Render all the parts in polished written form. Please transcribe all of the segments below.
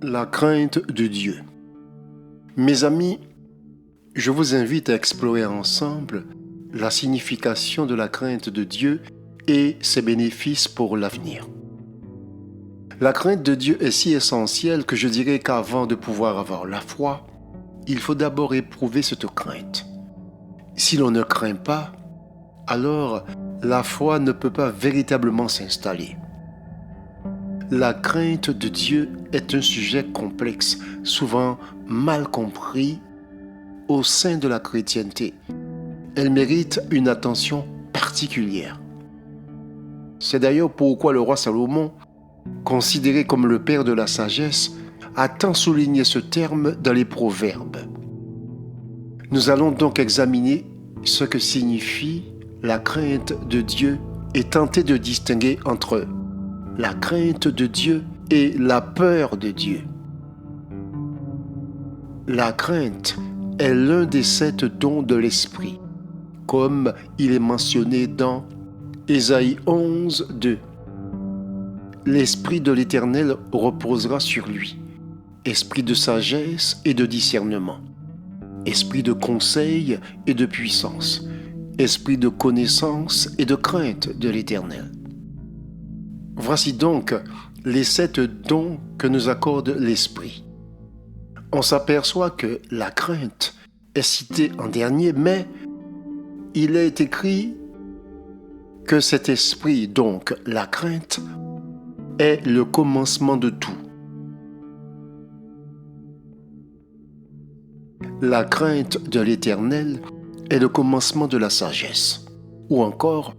La crainte de Dieu. Mes amis, je vous invite à explorer ensemble la signification de la crainte de Dieu et ses bénéfices pour l'avenir. La crainte de Dieu est si essentielle que je dirais qu'avant de pouvoir avoir la foi, il faut d'abord éprouver cette crainte. Si l'on ne craint pas, alors la foi ne peut pas véritablement s'installer. La crainte de Dieu est un sujet complexe, souvent mal compris au sein de la chrétienté. Elle mérite une attention particulière. C'est d'ailleurs pourquoi le roi Salomon, considéré comme le père de la sagesse, a tant souligné ce terme dans les Proverbes. Nous allons donc examiner ce que signifie la crainte de Dieu et tenter de distinguer entre la crainte de Dieu et la peur de Dieu. La crainte est l'un des 7 dons de l'esprit, comme il est mentionné dans Ésaïe 11, 2. L'esprit de l'Éternel reposera sur lui, esprit de sagesse et de discernement, esprit de conseil et de puissance, esprit de connaissance et de crainte de l'Éternel. Voici donc les 7 dons que nous accorde l'Esprit. On s'aperçoit que la crainte est citée en dernier, mais il est écrit que cet esprit, donc la crainte, est le commencement de tout. La crainte de l'Éternel est le commencement de la sagesse. Ou encore,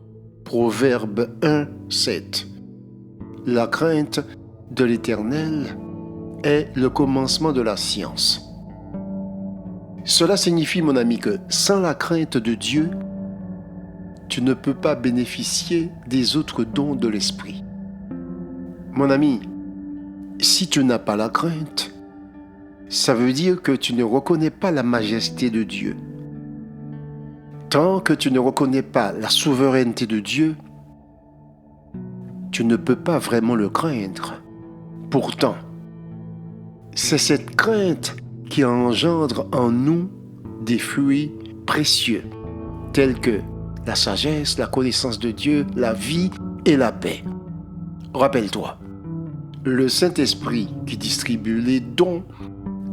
Proverbe 1, 7. La crainte de l'Éternel est le commencement de la science. Cela signifie, mon ami, que sans la crainte de Dieu, tu ne peux pas bénéficier des autres dons de l'Esprit. Mon ami, si tu n'as pas la crainte, ça veut dire que tu ne reconnais pas la majesté de Dieu. Tant que tu ne reconnais pas la souveraineté de Dieu, tu ne peux pas vraiment le craindre. Pourtant, c'est cette crainte qui engendre en nous des fruits précieux, tels que la sagesse, la connaissance de Dieu, la vie et la paix. Rappelle-toi, le Saint-Esprit qui distribue les dons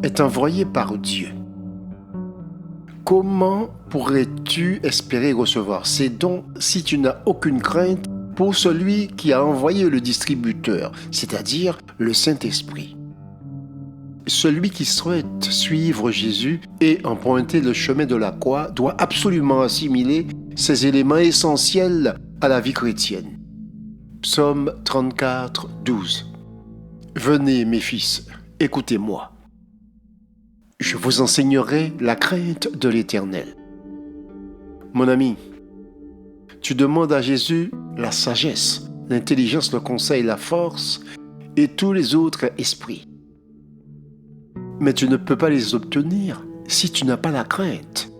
est envoyé par Dieu. Comment pourrais-tu espérer recevoir ces dons si tu n'as aucune crainte pour celui qui a envoyé le distributeur, c'est-à-dire le Saint-Esprit? Celui qui souhaite suivre Jésus et emprunter le chemin de la croix doit absolument assimiler ces éléments essentiels à la vie chrétienne. Psaume 34, 12. Venez, mes fils, écoutez-moi. Je vous enseignerai la crainte de l'Éternel. Mon ami, tu demandes à Jésus la sagesse, l'intelligence, le conseil, la force et tous les autres esprits. Mais tu ne peux pas les obtenir si tu n'as pas la crainte.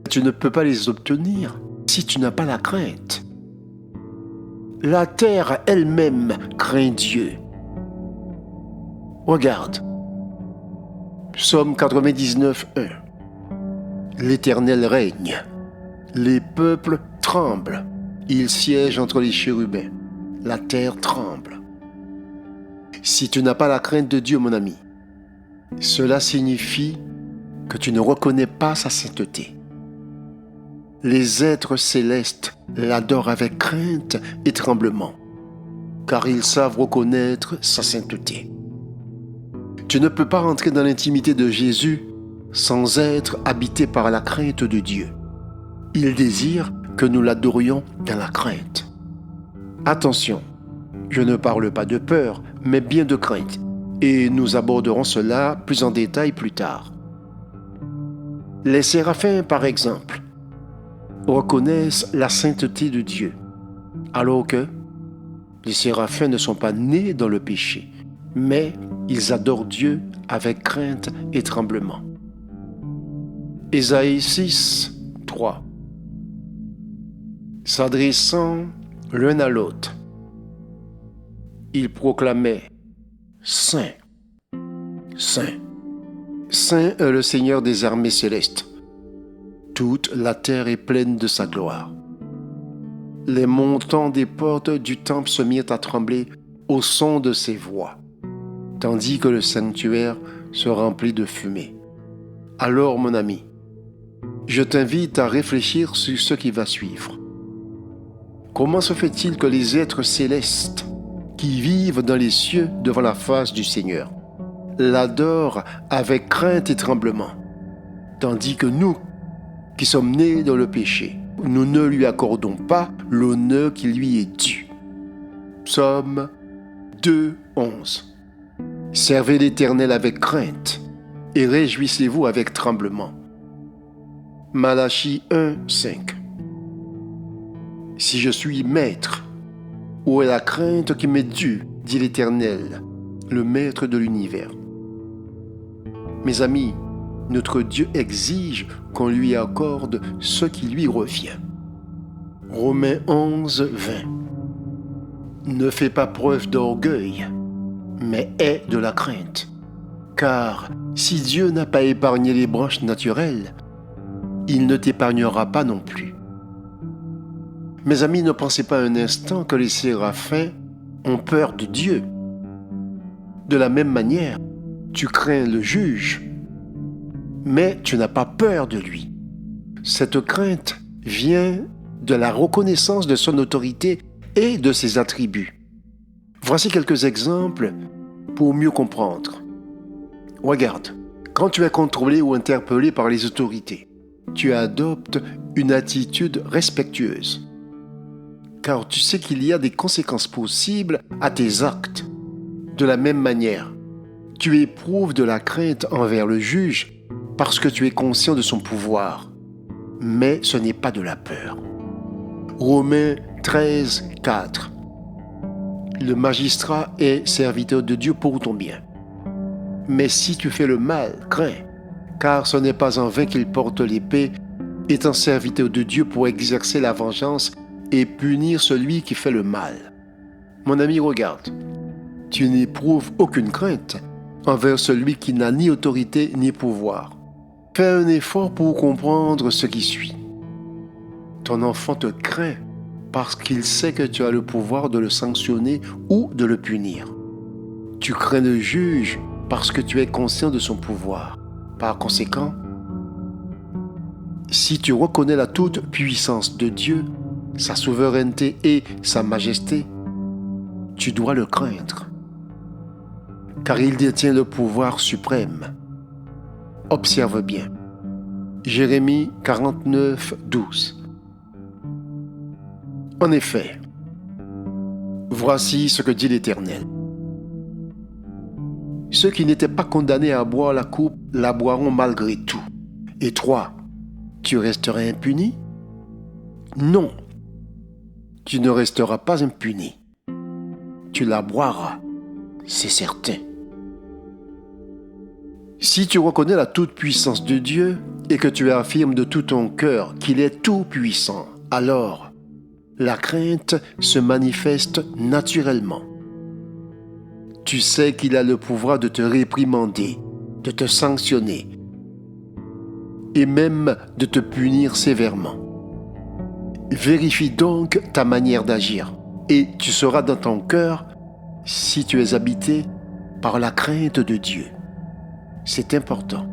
Tu ne peux pas les obtenir si tu n'as pas la crainte. La terre elle-même craint Dieu. Regarde, Psaume 99, 1. L'Éternel règne. Les peuples tremblent. Il siège entre les chérubins. La terre tremble. Si tu n'as pas la crainte de Dieu, mon ami, cela signifie que tu ne reconnais pas sa sainteté. Les êtres célestes l'adorent avec crainte et tremblement, car ils savent reconnaître sa sainteté. Tu ne peux pas rentrer dans l'intimité de Jésus sans être habité par la crainte de Dieu. Il désire que nous l'adorions dans la crainte. Attention, je ne parle pas de peur, mais bien de crainte, et nous aborderons cela plus en détail plus tard. Les séraphins, par exemple, reconnaissent la sainteté de Dieu, alors que les séraphins ne sont pas nés dans le péché, mais ils adorent Dieu avec crainte et tremblement. Ésaïe 6, 3. S'adressant l'un à l'autre, ils proclamaient « Saint, Saint. Saint est le Seigneur des armées célestes. Toute la terre est pleine de sa gloire. Les montants des portes du temple se mirent à trembler au son de ses voix, tandis que le sanctuaire se remplit de fumée. Alors, mon ami, je t'invite à réfléchir sur ce qui va suivre. Comment se fait-il que les êtres célestes qui vivent dans les cieux devant la face du Seigneur l'adorent avec crainte et tremblement, tandis que nous, qui sommes nés dans le péché, nous ne lui accordons pas l'honneur qui lui est dû. Psaume 2, 11. Servez l'Éternel avec crainte et réjouissez-vous avec tremblement. Malachie 1, 5. Si je suis maître, où est la crainte qui m'est due, dit l'Éternel, le maître de l'univers. Mes amis, notre Dieu exige qu'on lui accorde ce qui lui revient. Romains 11, 20. Ne fais pas preuve d'orgueil, mais aie de la crainte. Car si Dieu n'a pas épargné les branches naturelles, il ne t'épargnera pas non plus. Mes amis, ne pensez pas un instant que les séraphins ont peur de Dieu. De la même manière, tu crains le juge, mais tu n'as pas peur de lui. Cette crainte vient de la reconnaissance de son autorité et de ses attributs. Voici quelques exemples pour mieux comprendre. Regarde, quand tu es contrôlé ou interpellé par les autorités, tu adoptes une attitude respectueuse, car tu sais qu'il y a des conséquences possibles à tes actes. De la même manière, tu éprouves de la crainte envers le juge parce que tu es conscient de son pouvoir, mais ce n'est pas de la peur. Romains 13, 4. Le magistrat est serviteur de Dieu pour ton bien. Mais si tu fais le mal, crains, car ce n'est pas en vain qu'il porte l'épée, étant serviteur de Dieu pour exercer la vengeance et punir celui qui fait le mal. Mon ami, regarde, tu n'éprouves aucune crainte envers celui qui n'a ni autorité ni pouvoir. Fais un effort pour comprendre ce qui suit. Ton enfant te craint parce qu'il sait que tu as le pouvoir de le sanctionner ou de le punir. Tu crains le juge parce que tu es conscient de son pouvoir. Par conséquent, si tu reconnais la toute-puissance de Dieu, sa souveraineté et sa majesté, tu dois le craindre, car il détient le pouvoir suprême. Observe bien. Jérémie 49, 12. En effet, voici ce que dit l'Éternel. Ceux qui n'étaient pas condamnés à boire la coupe la boiront malgré tout. Et toi, tu resteras impuni? Non, tu ne resteras pas impuni. Tu la boiras, c'est certain. Si tu reconnais la toute-puissance de Dieu et que tu affirmes de tout ton cœur qu'il est tout-puissant, alors la crainte se manifeste naturellement. Tu sais qu'il a le pouvoir de te réprimander, de te sanctionner et même de te punir sévèrement. Vérifie donc ta manière d'agir et tu sauras dans ton cœur si tu es habité par la crainte de Dieu. C'est important.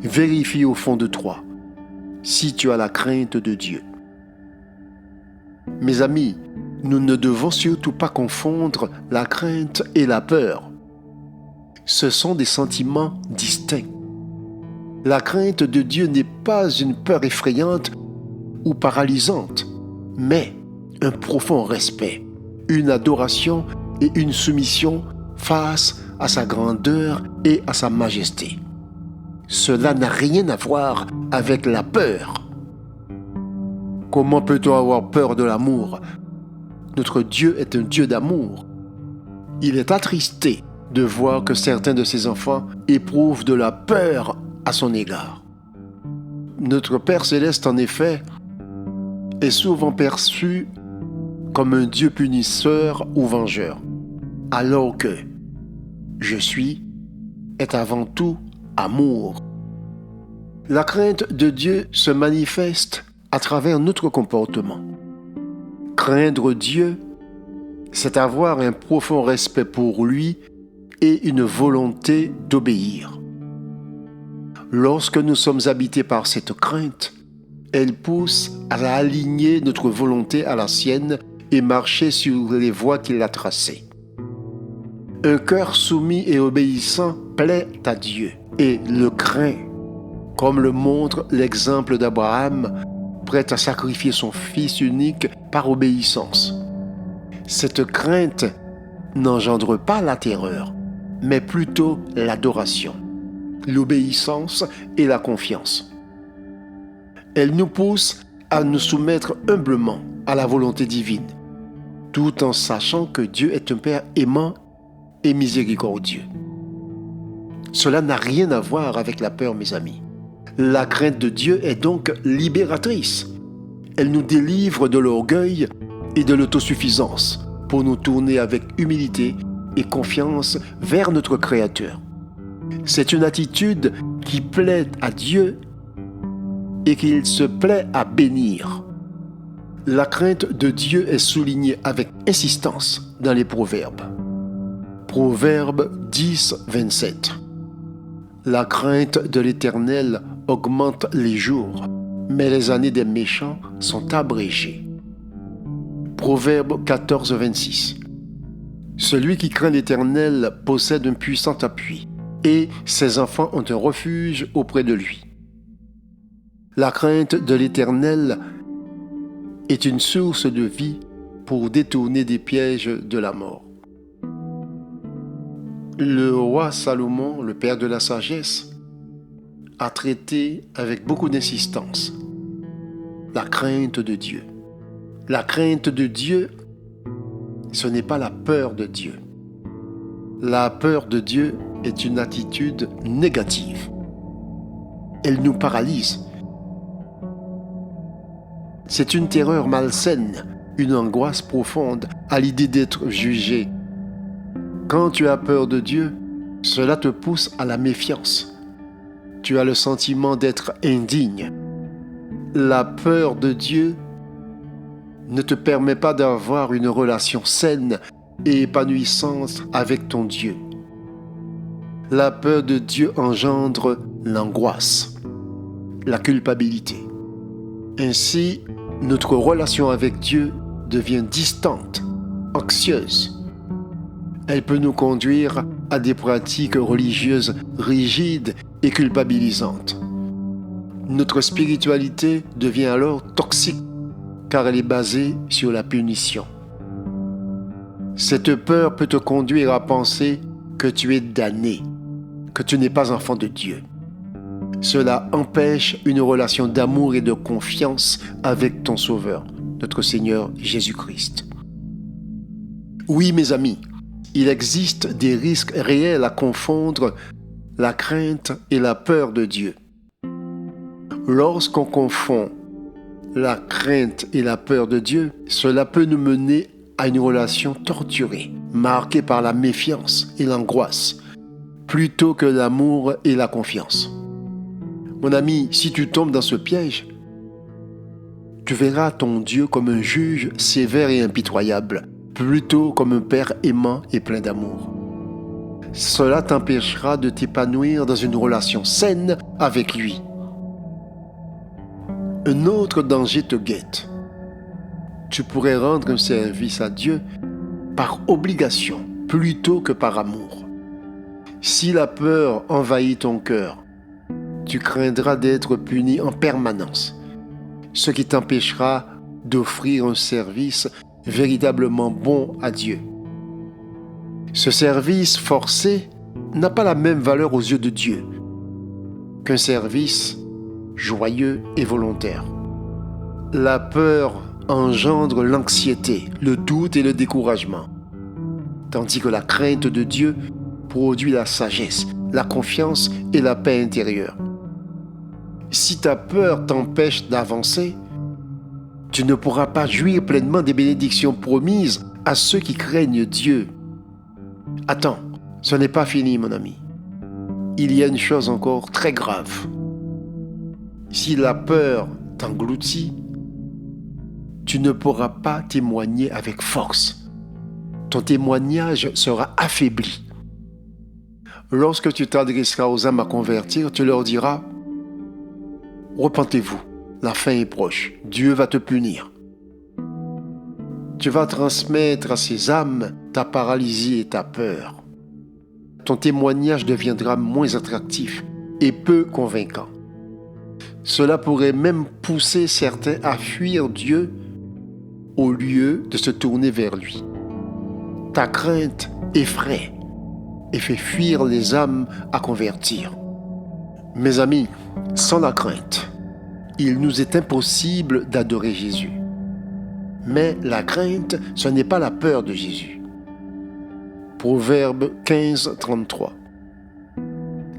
Vérifie au fond de toi si tu as la crainte de Dieu. Mes amis, nous ne devons surtout pas confondre la crainte et la peur. Ce sont des sentiments distincts. La crainte de Dieu n'est pas une peur effrayante ou paralysante, mais un profond respect, une adoration et une soumission face à sa grandeur et à sa majesté. Cela n'a rien à voir avec la peur. Comment peut-on avoir peur de l'amour? Notre Dieu est un Dieu d'amour. Il est attristé de voir que certains de ses enfants éprouvent de la peur à son égard. Notre Père céleste, en effet, est souvent perçu comme un Dieu punisseur ou vengeur, alors que je suis est avant tout amour. La crainte de Dieu se manifeste à travers notre comportement. Craindre Dieu, c'est avoir un profond respect pour lui et une volonté d'obéir. Lorsque nous sommes habités par cette crainte, elle pousse à aligner notre volonté à la sienne et marcher sur les voies qu'il a tracées. Un cœur soumis et obéissant plaît à Dieu et le craint, comme le montre l'exemple d'Abraham, prêt à sacrifier son fils unique par obéissance. Cette crainte n'engendre pas la terreur, mais plutôt l'adoration, l'obéissance et la confiance. Elle nous pousse à nous soumettre humblement à la volonté divine, tout en sachant que Dieu est un Père aimant et miséricordieux. Cela n'a rien à voir avec la peur, mes amis. La crainte de Dieu est donc libératrice. Elle nous délivre de l'orgueil et de l'autosuffisance pour nous tourner avec humilité et confiance vers notre Créateur. C'est une attitude qui plaît à Dieu et qu'il se plaît à bénir. La crainte de Dieu est soulignée avec insistance dans les Proverbes. Proverbe 10, 27. La crainte de l'Éternel augmente les jours, mais les années des méchants sont abrégées. Proverbe 14, 26. Celui qui craint l'Éternel possède un puissant appui, et ses enfants ont un refuge auprès de lui. La crainte de l'Éternel est une source de vie pour détourner des pièges de la mort. Le roi Salomon, le père de la sagesse, a traité avec beaucoup d'insistance la crainte de Dieu. La crainte de Dieu, ce n'est pas la peur de Dieu. La peur de Dieu est une attitude négative. Elle nous paralyse. C'est une terreur malsaine, une angoisse profonde à l'idée d'être jugé. Quand tu as peur de Dieu, cela te pousse à la méfiance. Tu as le sentiment d'être indigne. La peur de Dieu ne te permet pas d'avoir une relation saine et épanouissante avec ton Dieu. La peur de Dieu engendre l'angoisse, la culpabilité. Ainsi, notre relation avec Dieu devient distante, anxieuse. Elle peut nous conduire à des pratiques religieuses rigides et culpabilisantes. Notre spiritualité devient alors toxique car elle est basée sur la punition. Cette peur peut te conduire à penser que tu es damné, que tu n'es pas enfant de Dieu. Cela empêche une relation d'amour et de confiance avec ton Sauveur, notre Seigneur Jésus-Christ. Oui, mes amis, il existe des risques réels à confondre la crainte et la peur de Dieu. Lorsqu'on confond la crainte et la peur de Dieu, cela peut nous mener à une relation torturée, marquée par la méfiance et l'angoisse, plutôt que l'amour et la confiance. Mon ami, si tu tombes dans ce piège, tu verras ton Dieu comme un juge sévère et impitoyable, plutôt comme un Père aimant et plein d'amour. Cela t'empêchera de t'épanouir dans une relation saine avec lui. Un autre danger te guette. Tu pourrais rendre un service à Dieu par obligation plutôt que par amour. Si la peur envahit ton cœur, tu craindras d'être puni en permanence, ce qui t'empêchera d'offrir un service véritablement bon à Dieu. Ce service forcé n'a pas la même valeur aux yeux de Dieu qu'un service joyeux et volontaire. La peur engendre l'anxiété, le doute et le découragement, tandis que la crainte de Dieu produit la sagesse, la confiance et la paix intérieure. Si ta peur t'empêche d'avancer, tu ne pourras pas jouir pleinement des bénédictions promises à ceux qui craignent Dieu. Attends, Ce n'est pas fini, mon ami. Il y a une chose encore très grave. Si la peur t'engloutit, tu ne pourras pas témoigner avec force. Ton témoignage sera affaibli. Lorsque tu t'adresseras aux âmes à convertir, tu leur diras « Repentez-vous, la fin est proche, Dieu va te punir. » Tu vas transmettre à ces âmes ta paralysie et ta peur. Ton témoignage deviendra moins attractif et peu convaincant. Cela pourrait même pousser certains à fuir Dieu au lieu de se tourner vers lui. Ta crainte effraie et fait fuir les âmes à convertir. Mes amis, sans la crainte, il nous est impossible d'adorer Jésus. Mais la crainte, ce n'est pas la peur de Jésus. Proverbe 15, 33.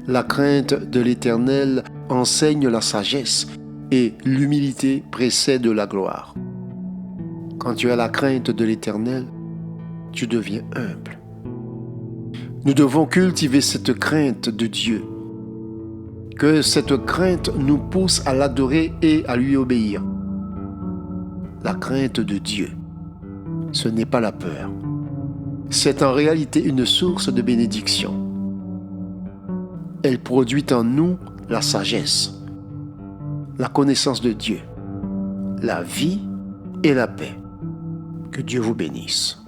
La crainte de l'Éternel enseigne la sagesse et l'humilité précède la gloire. Quand tu as la crainte de l'Éternel, tu deviens humble. Nous devons cultiver cette crainte de Dieu. Que cette crainte nous pousse à l'adorer et à lui obéir. La crainte de Dieu, ce n'est pas la peur. C'est en réalité une source de bénédiction. Elle produit en nous la sagesse, la connaissance de Dieu, la vie et la paix. Que Dieu vous bénisse.